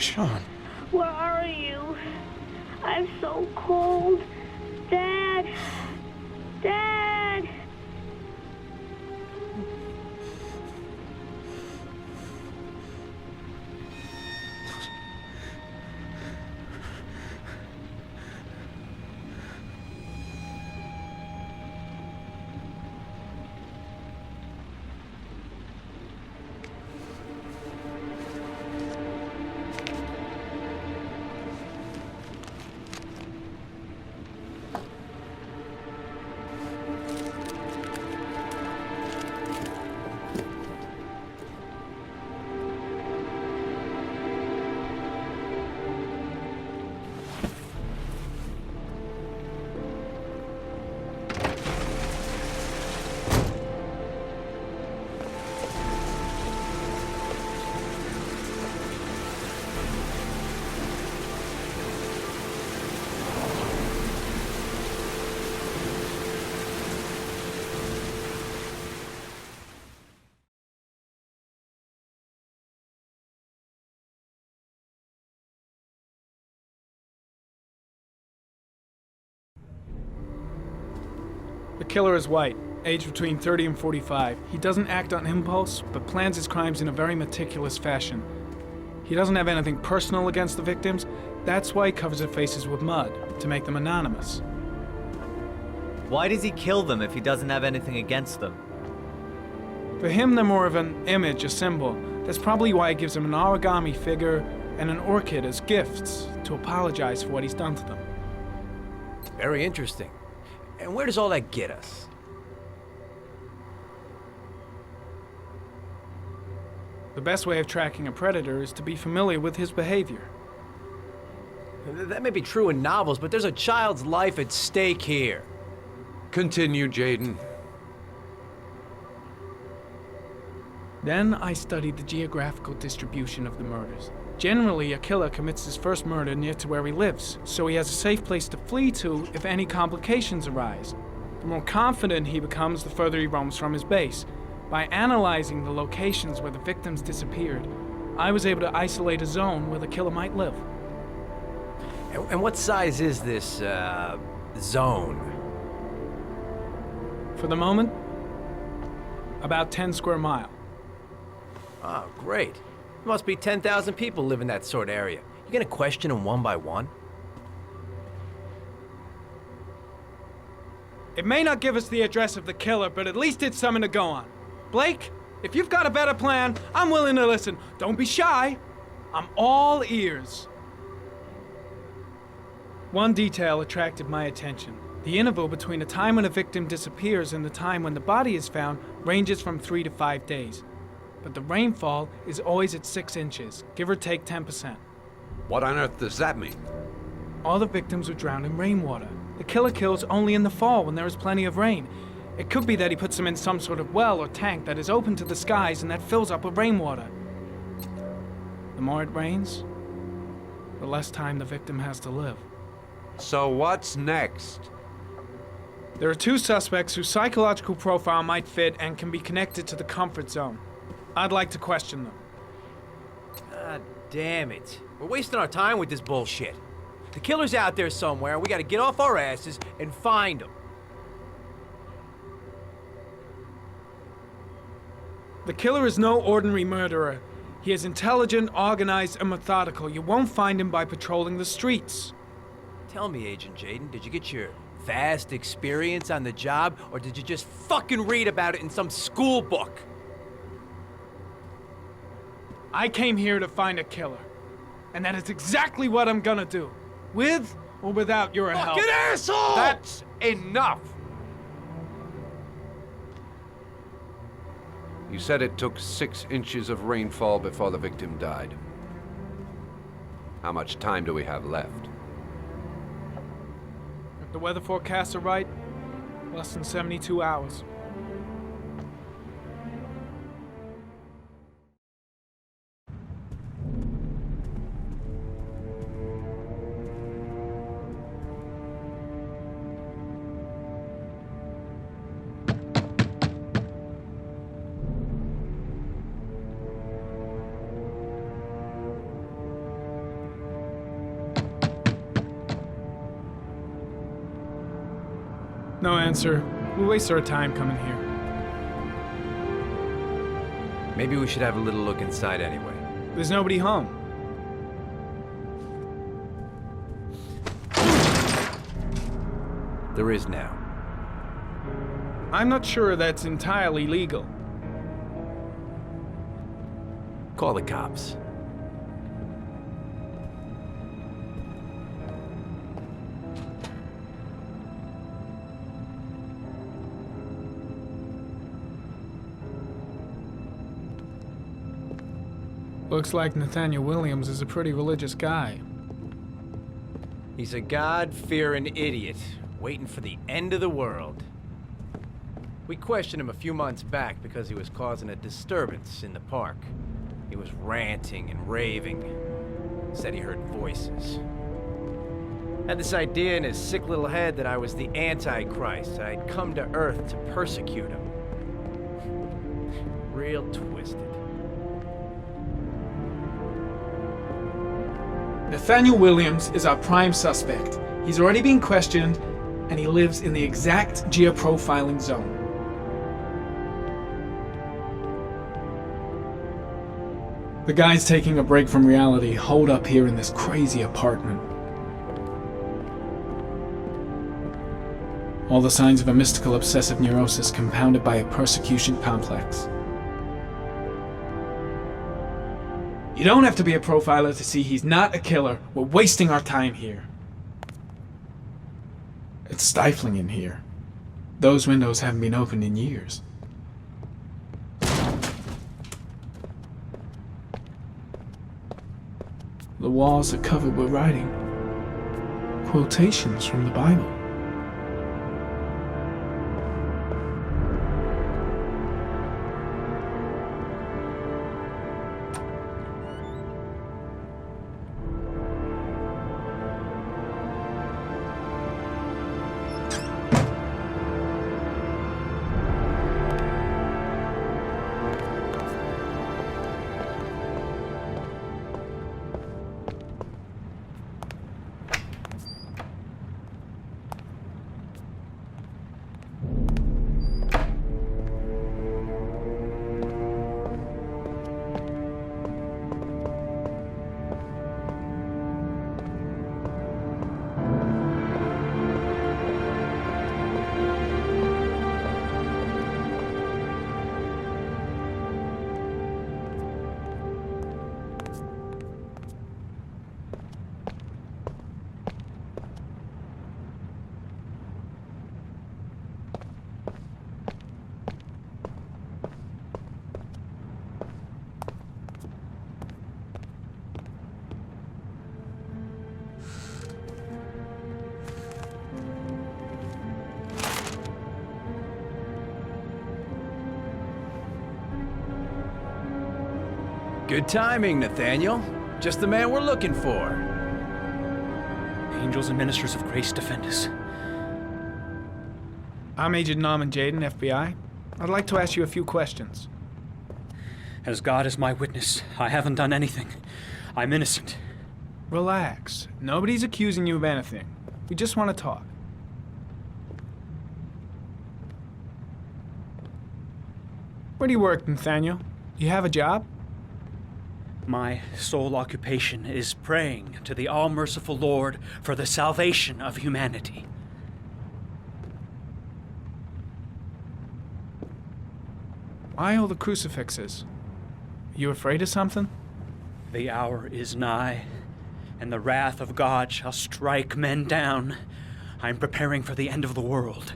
Sean. Where are you? I'm so cold. Dad! Dad! The killer is white, aged between 30 and 45. He doesn't act on impulse, but plans his crimes in a very meticulous fashion. He doesn't have anything personal against the victims. That's why he covers their faces with mud, to make them anonymous. Why does he kill them if he doesn't have anything against them? For him, they're more of an image, a symbol. That's probably why he gives them an origami figure and an orchid as gifts to apologize for what he's done to them. Very interesting. And where does all that get us? The best way of tracking a predator is to be familiar with his behavior. That may be true in novels, but there's a child's life at stake here. Continue, Jayden. Then I studied the geographical distribution of the murders. Generally, a killer commits his first murder near to where he lives, so he has a safe place to flee to if any complications arise. The more confident he becomes, the further he roams from his base. By analyzing the locations where the victims disappeared, I was able to isolate a zone where the killer might live. And what size is this, zone? For the moment, about 10 square miles. Oh, great. There must be 10,000 people live in that sort of area. You gonna question them one by one? It may not give us the address of the killer, but at least it's something to go on. Blake, if you've got a better plan, I'm willing to listen. Don't be shy. I'm all ears. One detail attracted my attention. The interval between the time when a victim disappears and the time when the body is found ranges from 3 to 5 days. But the rainfall is always at 6 inches, give or take 10%. What on earth does that mean? All the victims were drowned in rainwater. The killer kills only in the fall when there is plenty of rain. It could be that he puts them in some sort of well or tank that is open to the skies and that fills up with rainwater. The more it rains, the less time the victim has to live. So what's next? There are 2 suspects whose psychological profile might fit and can be connected to the comfort zone. I'd like to question them. God damn it. We're wasting our time with this bullshit. The killer's out there somewhere, and we gotta get off our asses and find him. The killer is no ordinary murderer. He is intelligent, organized, and methodical. You won't find him by patrolling the streets. Tell me, Agent Jayden, did you get your vast experience on the job, or did you just fucking read about it in some school book? I came here to find a killer. And that is exactly what I'm gonna do. With or without your help. Fucking asshole! That's enough! You said it took 6 inches of rainfall before the victim died. How much time do we have left? If the weather forecasts are right, less than 72 hours. No answer. We waste our time coming here. Maybe we should have a little look inside anyway. There's nobody home. There is now. I'm not sure that's entirely legal. Call the cops. Looks like Nathaniel Williams is a pretty religious guy. He's a God-fearing idiot, waiting for the end of the world. We questioned him a few months back because he was causing a disturbance in the park. He was ranting and raving. Said he heard voices. Had this idea in his sick little head that I was the Antichrist. I'd come to Earth to persecute him. Real twisted. Nathaniel Williams is our prime suspect. He's already been questioned, and he lives in the exact geoprofiling zone. The guy's taking a break from reality, holed up here in this crazy apartment. All the signs of a mystical obsessive neurosis compounded by a persecution complex. You don't have to be a profiler to see he's not a killer. We're wasting our time here. It's stifling in here. Those windows haven't been opened in years. The walls are covered with writing. Quotations from the Bible. Good timing, Nathaniel. Just the man we're looking for. Angels and ministers of grace defend us. I'm Agent Norman Jaden, FBI. I'd like to ask you a few questions. As God is my witness, I haven't done anything. I'm innocent. Relax. Nobody's accusing you of anything. We just want to talk. Where do you work, Nathaniel? Do you have a job? My sole occupation is praying to the all-merciful Lord for the salvation of humanity. Why all the crucifixes? Are you afraid of something? The hour is nigh, and the wrath of God shall strike men down. I'm preparing for the end of the world.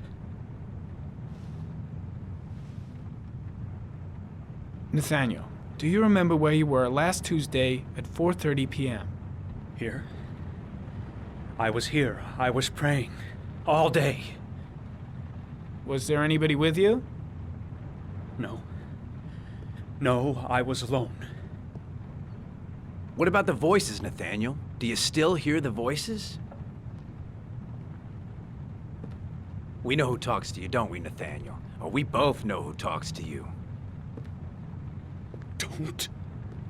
Nathaniel, do you remember where you were last Tuesday at 4:30 p.m.? Here? I was here. I was praying. All day. Was there anybody with you? No. No, I was alone. What about the voices, Nathaniel? Do you still hear the voices? We know who talks to you, don't we, Nathaniel? Or we both know who talks to you. Don't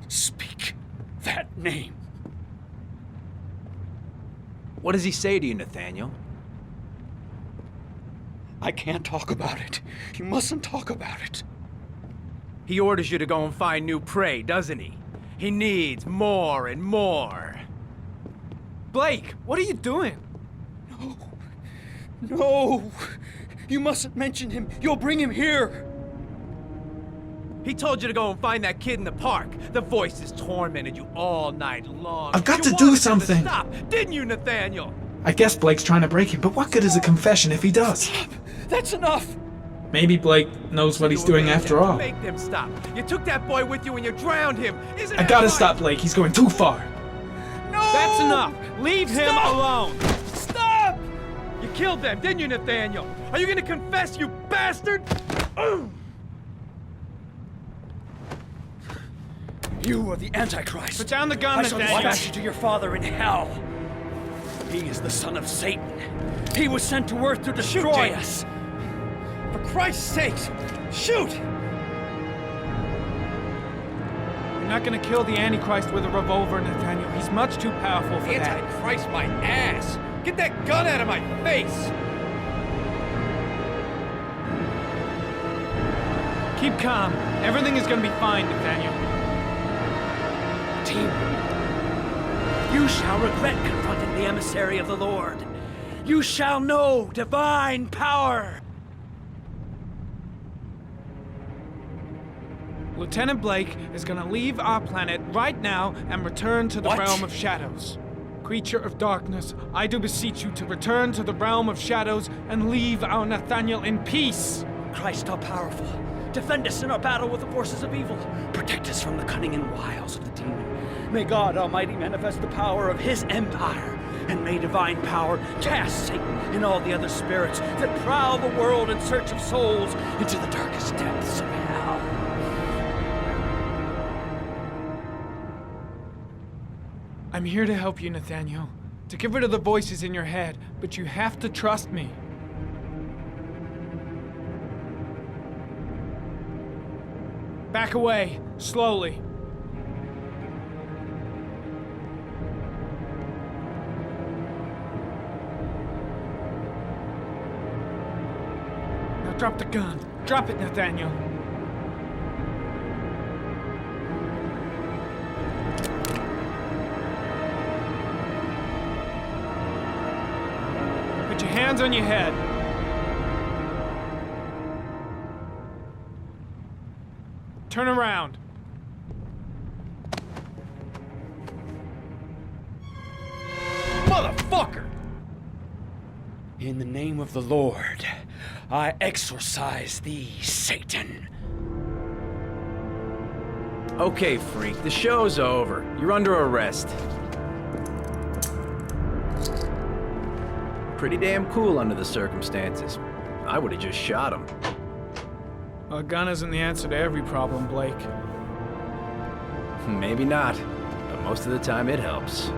speak that name. What does he say to you, Nathaniel? I can't talk about it. You mustn't talk about it. He orders you to go and find new prey, doesn't he? He needs more and more. Blake, what are you doing? No. No. You mustn't mention him. You'll bring him here. He told you to go and find that kid in the park. The voices tormented you all night long. I've got You to do wanted him something. Stop, didn't you, Nathaniel? I guess Blake's trying to break him, but what good is a confession if he does? That's enough. Maybe Blake knows what he's doing after all. Make them stop. You took that boy with you and you drowned him. Isn't I that gotta right? stop Blake, he's going too far. No! That's enough. Leave him alone. Stop! You killed them, didn't you, Nathaniel? Are you gonna confess, you bastard? You are the Antichrist. Put down the gun, I shall Nathaniel. dispatch you to your father in hell. He is the son of Satan. He was sent to earth to destroy us. For Christ's sake, shoot! You're not gonna kill the Antichrist with a revolver, Nathaniel. He's much too powerful for that. Antichrist, my ass! Get that gun out of my face! Keep calm. Everything is gonna be fine, Nathaniel. Demon, you shall regret confronting the emissary of the Lord. You shall know divine power. Lieutenant Blake is gonna leave our planet right now and return to the What? realm of shadows. Creature of darkness, I do beseech you to return to the realm of shadows and leave our Nathaniel in peace. Christ all powerful, defend us in our battle with the forces of evil. Protect us from the cunning and wiles of the demon. May God Almighty manifest the power of His empire, and may divine power cast Satan and all the other spirits that prowl the world in search of souls into the darkest depths of hell. I'm here to help you, Nathaniel. To get rid of the voices in your head, but you have to trust me. Back away, slowly. Now drop the gun. Drop it, Nathaniel. Put your hands on your head. Turn around. Motherfucker! In the name of the Lord, I exorcise thee, Satan. Okay, freak, the show's over. You're under arrest. Pretty damn cool under the circumstances. I would've just shot him. A gun isn't the answer to every problem, Blake. Maybe not, but most of the time it helps.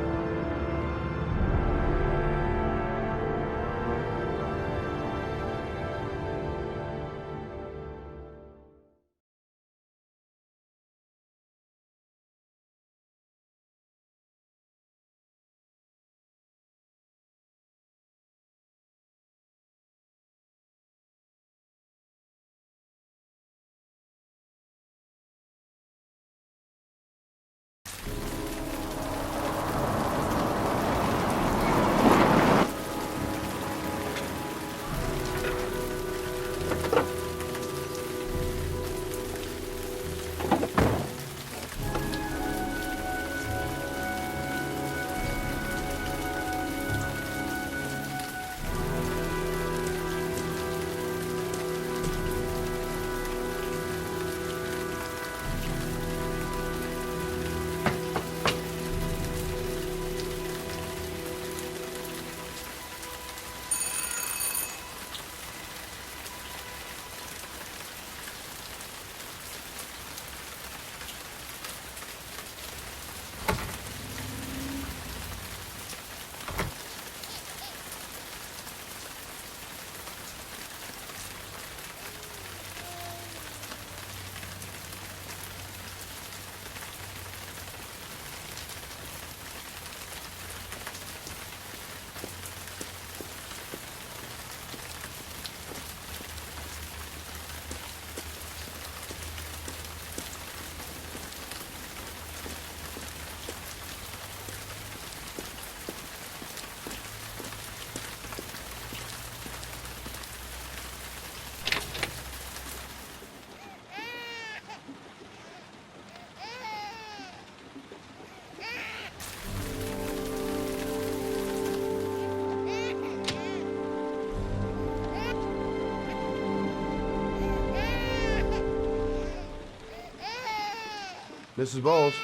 Mrs. Bowles?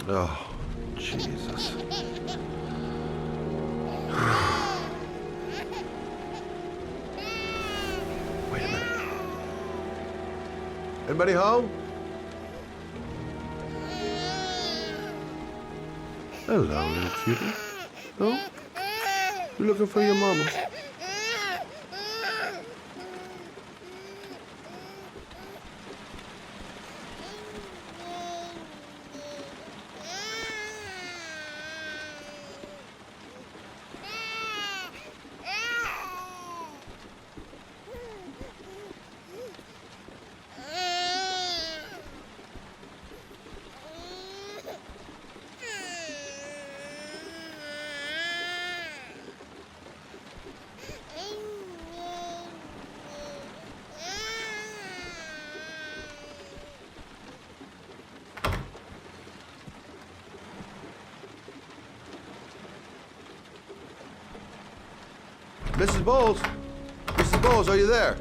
Oh, Jesus. Wait a minute. Anybody home? Hello, little cutie. No? You looking for your mama? Mrs. Bowles? Mrs. Bowles, are you there?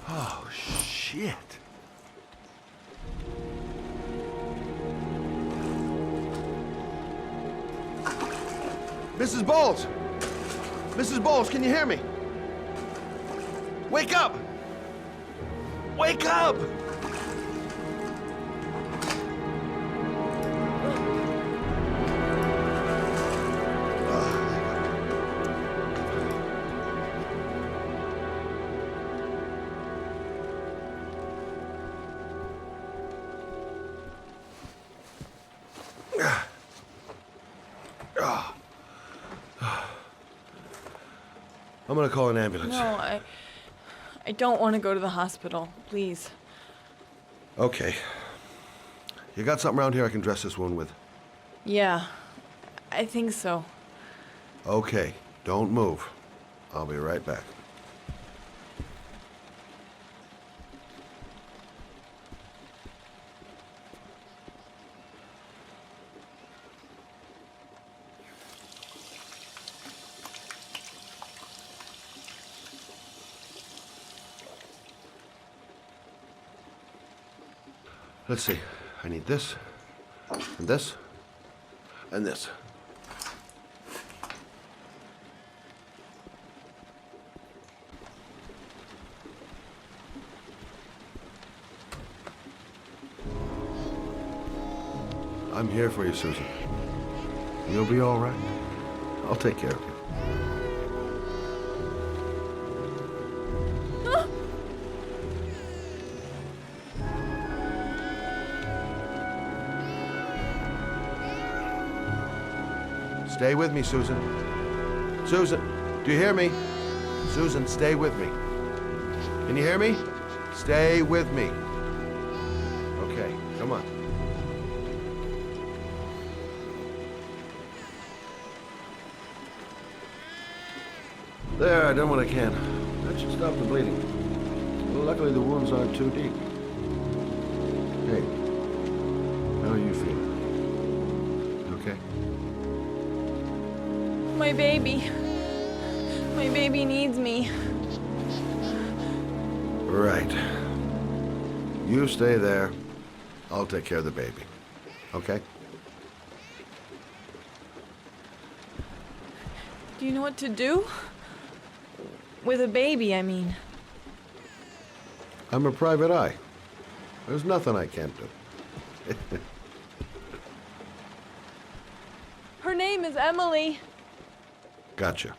Oh, shit. Mrs. Bowles! Mrs. Bowles, can you hear me? Wake up! Wake up! I'm gonna call an ambulance. No, I don't want to go to the hospital. Please. Okay. You got something around here I can dress this wound with? Yeah, I think so. Okay, don't move. I'll be right back. Let's see. I need this, and this, and this. I'm here for you, Susan. You'll be all right. I'll take care of you. Stay with me, Susan. Susan, do you hear me? Susan, stay with me. Can you hear me? Stay with me. Okay, come on. There, I done what I can. That should stop the bleeding. Well, luckily the wounds aren't too deep. Hey, how are you feeling? You okay? My baby. My baby needs me. Right. You stay there. I'll take care of the baby. Okay? Do you know what to do? With a baby, I mean. I'm a private eye. There's nothing I can't do. Her name is Emily. Gotcha.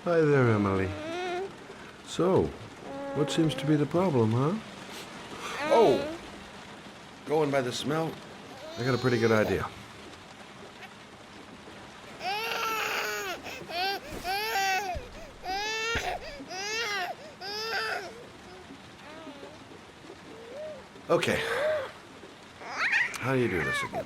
Hi there, Emily. So, what seems to be the problem, huh? Oh! Going by the smell, I got a pretty good idea. Okay. How do you do this again?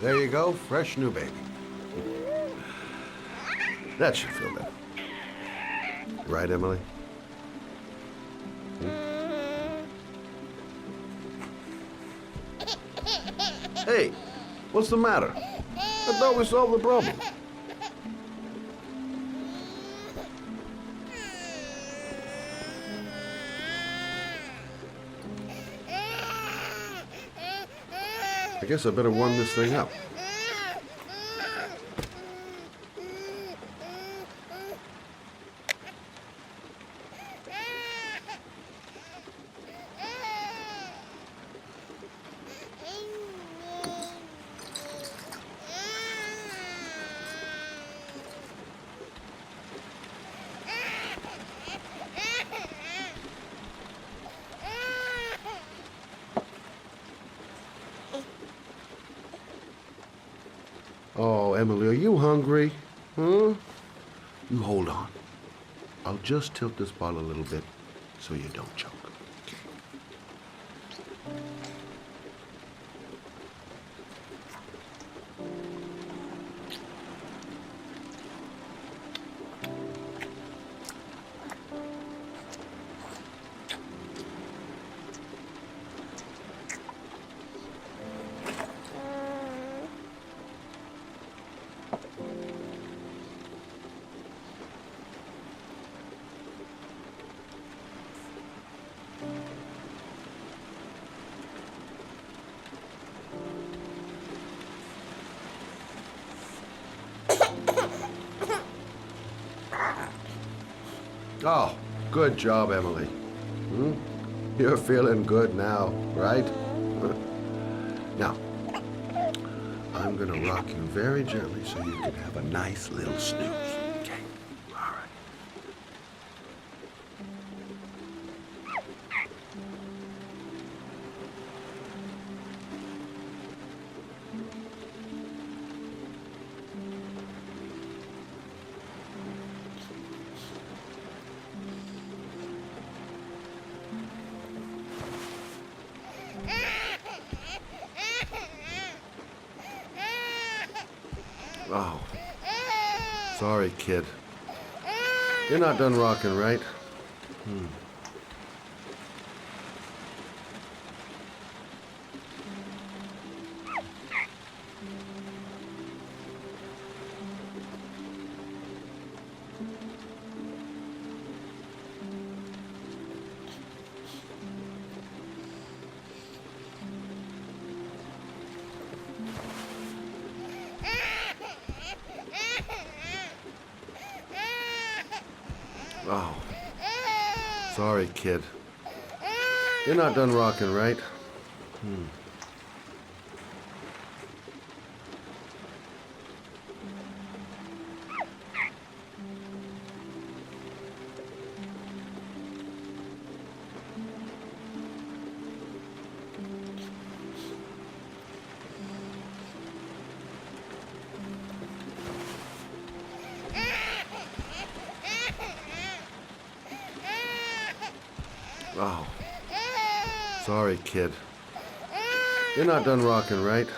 There you go, fresh new baby. That should feel better. Right, Emily? Hey, what's the matter? I thought we solved the problem. I guess I better warm this thing up. Oh, Emily, are you hungry? Huh? You hold on. I'll just tilt this bottle a little bit so you don't choke. Oh, good job, Emily. You're feeling good now, right? Now, I'm gonna rock you very gently so you can have a nice little snooze. Okay? All right. Oh, sorry, kid. You're not done rocking, right? Oh, sorry, kid. You're not done rocking, right? Oh, sorry, kid. You're not done rocking, right?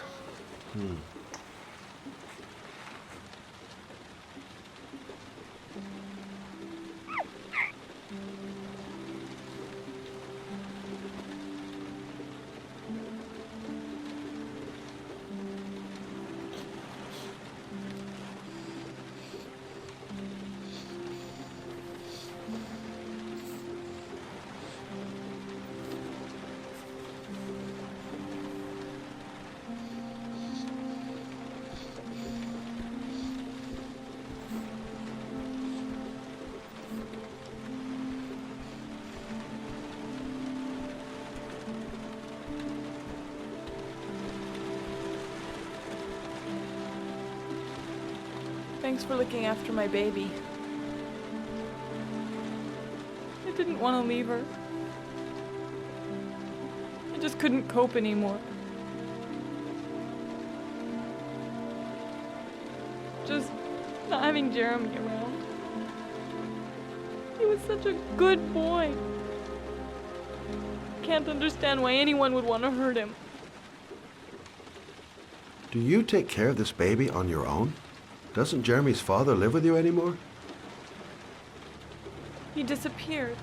Thanks for looking after my baby. I didn't want to leave her. I just couldn't cope anymore. Just not having Jeremy around. He was such a good boy. Can't understand why anyone would want to hurt him. Do you take care of this baby on your own? Doesn't Jeremy's father live with you anymore? He disappeared.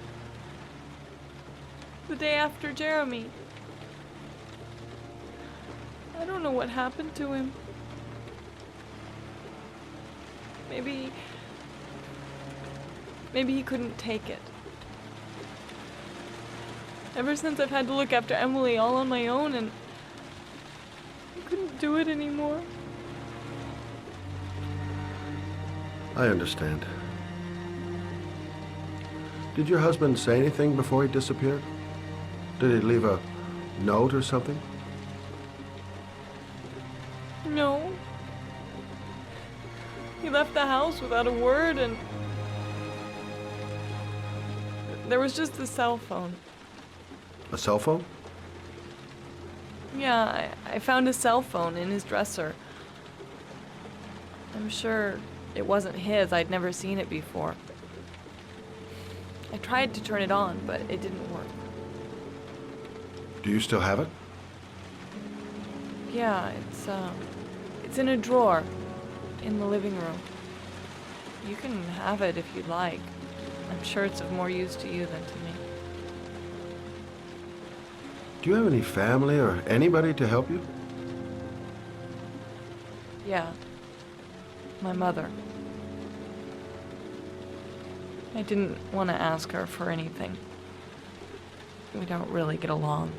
The day after Jeremy. I don't know what happened to him. Maybe he couldn't take it. Ever since I've had to look after Emily all on my own, and I couldn't do it anymore. I understand. Did your husband say anything before he disappeared? Did he leave a note or something? No. He left the house without a word, and there was just the cell phone. A cell phone? Yeah, I found a cell phone in his dresser. I'm sure it wasn't his. I'd never seen it before. I tried to turn it on, but it didn't work. Do you still have it? Yeah, it's in a drawer in the living room. You can have it if you'd like. I'm sure it's of more use to you than to me. Do you have any family or anybody to help you? Yeah. My mother. I didn't want to ask her for anything. We don't really get along.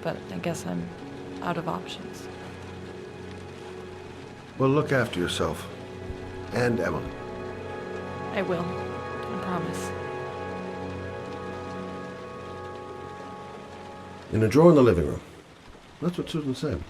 But I guess I'm out of options. Well, look after yourself. And Emily. I will. I promise. In a drawer in the living room. That's what Susan said.